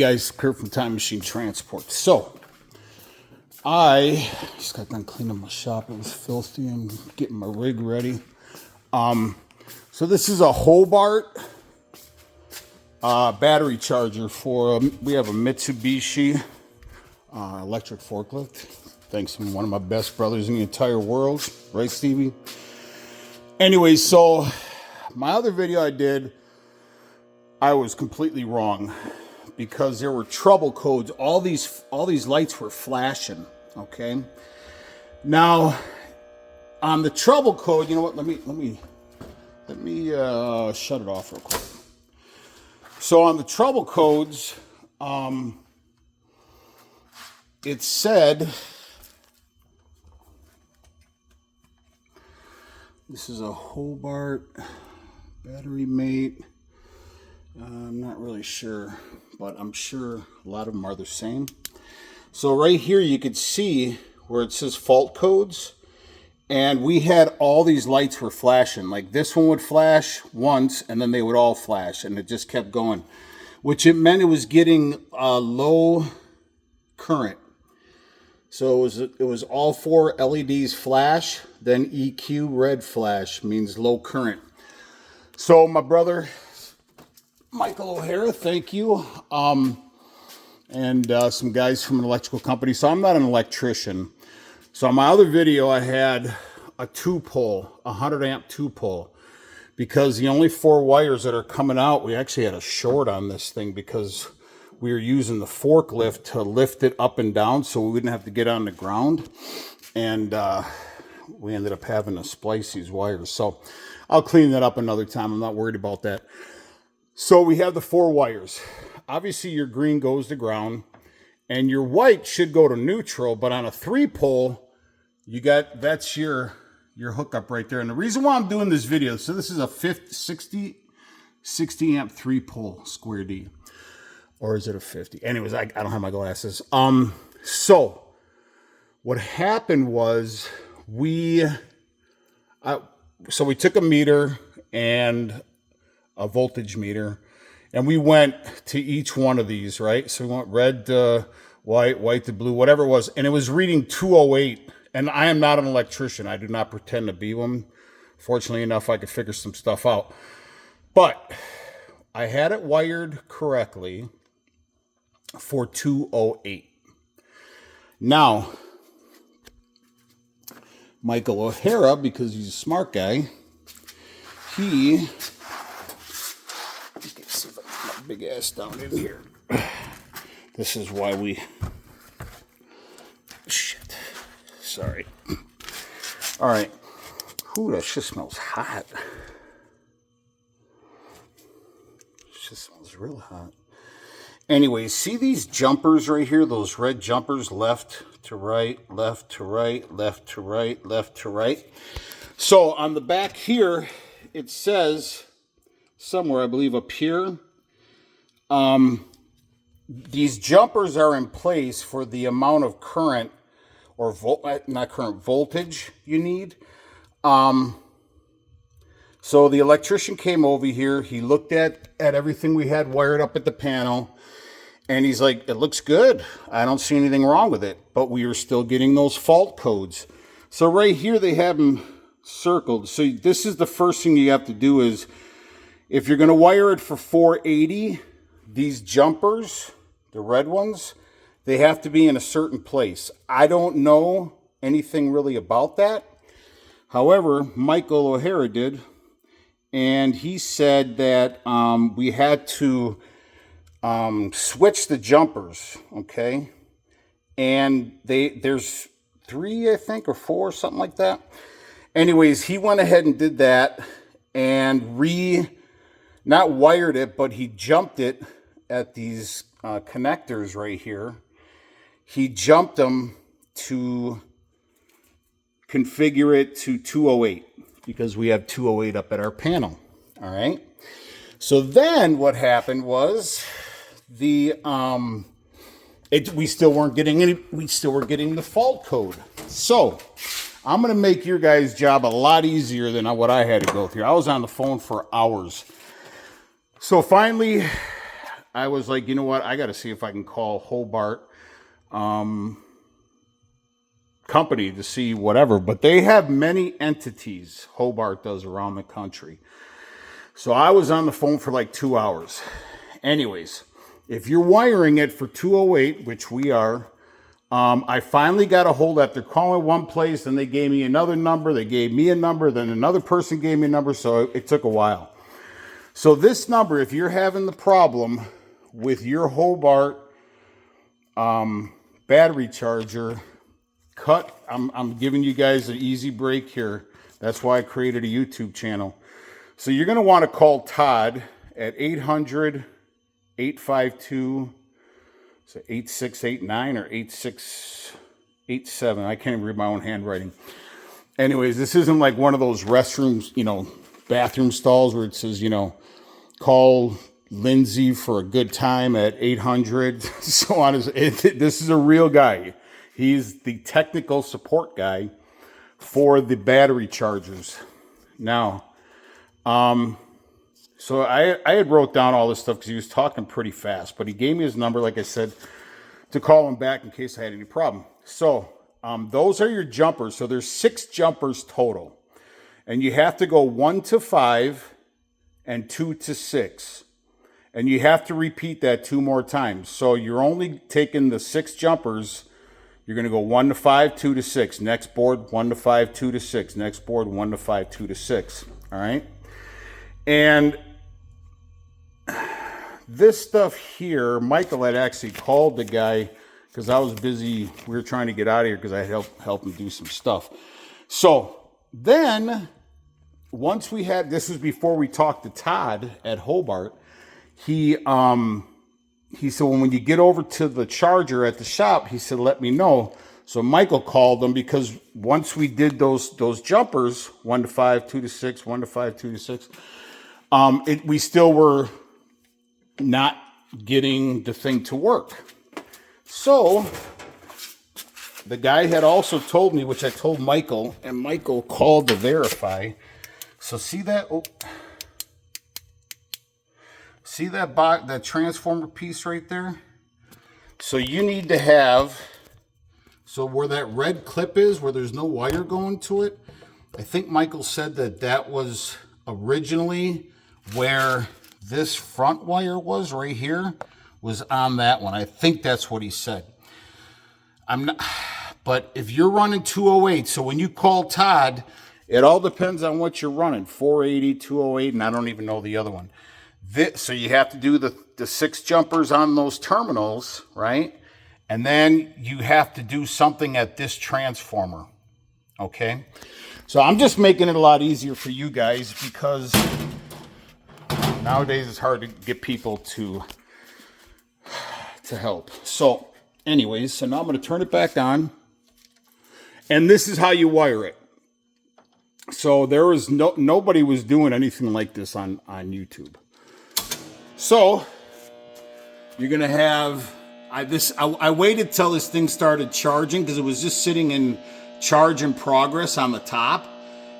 Hey guys, Kurt from Time Machine Transport. So, I just got done cleaning my shop. It was filthy. I'm getting my rig ready. So this is a Hobart battery charger for, we have a Mitsubishi electric forklift. Thanks to one of my best brothers in the entire world. Right, Stevie? Anyway, so my other video I did, I was completely wrong because there were trouble codes. All these lights were flashing. Okay. Now, on the trouble code, you know what? Let me shut it off real quick. So on the trouble codes, it said, this is a Hobart battery mate. I'm not really sure, but I'm sure a lot of them are the same. So right here you could see where it says fault codes, and we had all these lights were flashing. Like this one would flash once and then they would all flash, and it just kept going, which it meant it was getting low current. So it was all four LEDs flash, then EQ red flash means low current. So my brother Michael O'Hara, thank you, and some guys from an electrical company. So I'm not an electrician. So on my other video, I had a 2-pole, 100 amp 2-pole, because the only 4 wires that are coming out, we actually had a short on this thing because we were using the forklift to lift it up and down so we wouldn't have to get on the ground, and we ended up having to splice these wires. So I'll clean that up another time. I'm not worried about that. So we have the 4 wires. Obviously your green goes to ground and your white should go to neutral, but on a 3-pole, that's your hookup right there. And the reason why I'm doing this video, so this is a 60 amp 3-pole square D. Or is it a 50? Anyways, I don't have my glasses. So what happened was we took a meter and a voltage meter, and we went to each one of these, right? So we went red to white, white to blue, whatever it was, and it was reading 208. And I am not an electrician. I do not pretend to be one. Fortunately enough, I could figure some stuff out. But I had it wired correctly for 208. Now, Michael O'Hara, because he's a smart guy, he... see if I can get my big ass down in here. This is why we... Shit. Sorry. All right. Ooh, that shit smells hot. Shit smells real hot. Anyways, see these jumpers right here? Those red jumpers, left to right, left to right, left to right, left to right. So on the back here, it says... somewhere, I believe up here, these jumpers are in place for the amount of current or voltage you need. So the electrician came over here, he looked at everything we had wired up at the panel, and he's like, it looks good. I don't see anything wrong with it, but we are still getting those fault codes. So right here they have them circled. So this is the first thing you have to do is, if you're going to wire it for 480, these jumpers, the red ones, they have to be in a certain place. I don't know anything really about that. However, Michael O'Hara did, and he said that we had to switch the jumpers, okay? And there's 3, I think, or 4, something like that. Anyways, he went ahead and did that and not wired it, but he jumped it at these connectors right here. He jumped them to configure it to 208 because we have 208 up at our panel. All right. So then what happened was we still weren't getting the fault code. So I'm going to make your guys' job a lot easier than what I had to go through. I was on the phone for hours. So finally, I was like, you know what? I got to see if I can call Hobart company to see whatever. But they have many entities, Hobart does, around the country. So I was on the phone for like 2 hours. Anyways, if you're wiring it for 208, which we are, I finally got a hold after calling one place, and they gave me another number. They gave me a number. Then another person gave me a number. So it took a while. So this number, if you're having the problem with your Hobart battery charger, I'm giving you guys an easy break here. That's why I created a YouTube channel. So you're going to want to call Todd at 800-852, so 8689 or 8687. I can't even read my own handwriting. Anyways, this isn't like one of those restrooms, bathroom stalls where it says, call Lindsay for a good time at 800, so on. This is a real guy. He's the technical support guy for the battery chargers. Now, so I had wrote down all this stuff because he was talking pretty fast, but he gave me his number, like I said, to call him back in case I had any problem. So those are your jumpers. So there's 6 jumpers total, and you have to go 1 to 5 and 2 to 6. And you have to repeat that 2 more times. So you're only taking the 6 jumpers. You're going to go 1 to 5, 2 to 6. Next board, 1 to 5, 2 to 6. Next board, 1 to 5, 2 to 6. All right. And this stuff here, Michael had actually called the guy because I was busy. We were trying to get out of here because I helped him do some stuff. So then once we had, this was before we talked to Todd at Hobart, he said, well, when you get over to the charger at the shop, he said, let me know. So Michael called them because once we did those jumpers, 1 to 5, 2 to 6, 1 to 5, 2 to 6, we still were not getting the thing to work. So the guy had also told me, which I told Michael, and Michael called to verify. So see that? Oh. See that transformer piece right there? So you need to have, so where that red clip is, where there's no wire going to it, I think Michael said that was originally where this front wire was right here, was on that one. I think that's what he said. I'm not, but if you're running 208, so when you call Todd, it all depends on what you're running, 480, 208, and I don't even know the other one. So you have to do the 6 jumpers on those terminals, right? And then you have to do something at this transformer, okay? So I'm just making it a lot easier for you guys because nowadays it's hard to get people to help. So anyways, so now I'm going to turn it back on. And this is how you wire it. So there was nobody was doing anything like this on YouTube. So you're going to have I waited till this thing started charging because it was just sitting in charge in progress on the top.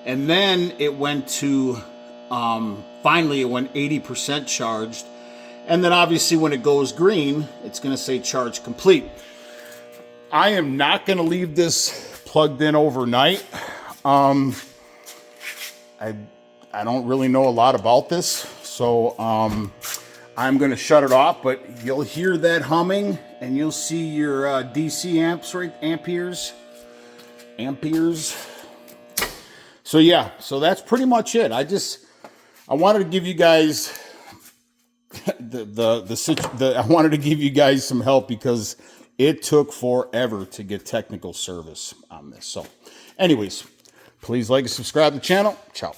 And then it went to, finally it went 80% charged. And then obviously when it goes green, it's going to say charge complete. I am not going to leave this plugged in overnight. I don't really know a lot about this. So, I'm going to shut it off, but you'll hear that humming and you'll see your DC amps, right? Amperes. So yeah, so that's pretty much it. I wanted to give you guys I wanted to give you guys some help because it took forever to get technical service on this. So anyways, please like and subscribe to the channel. Ciao.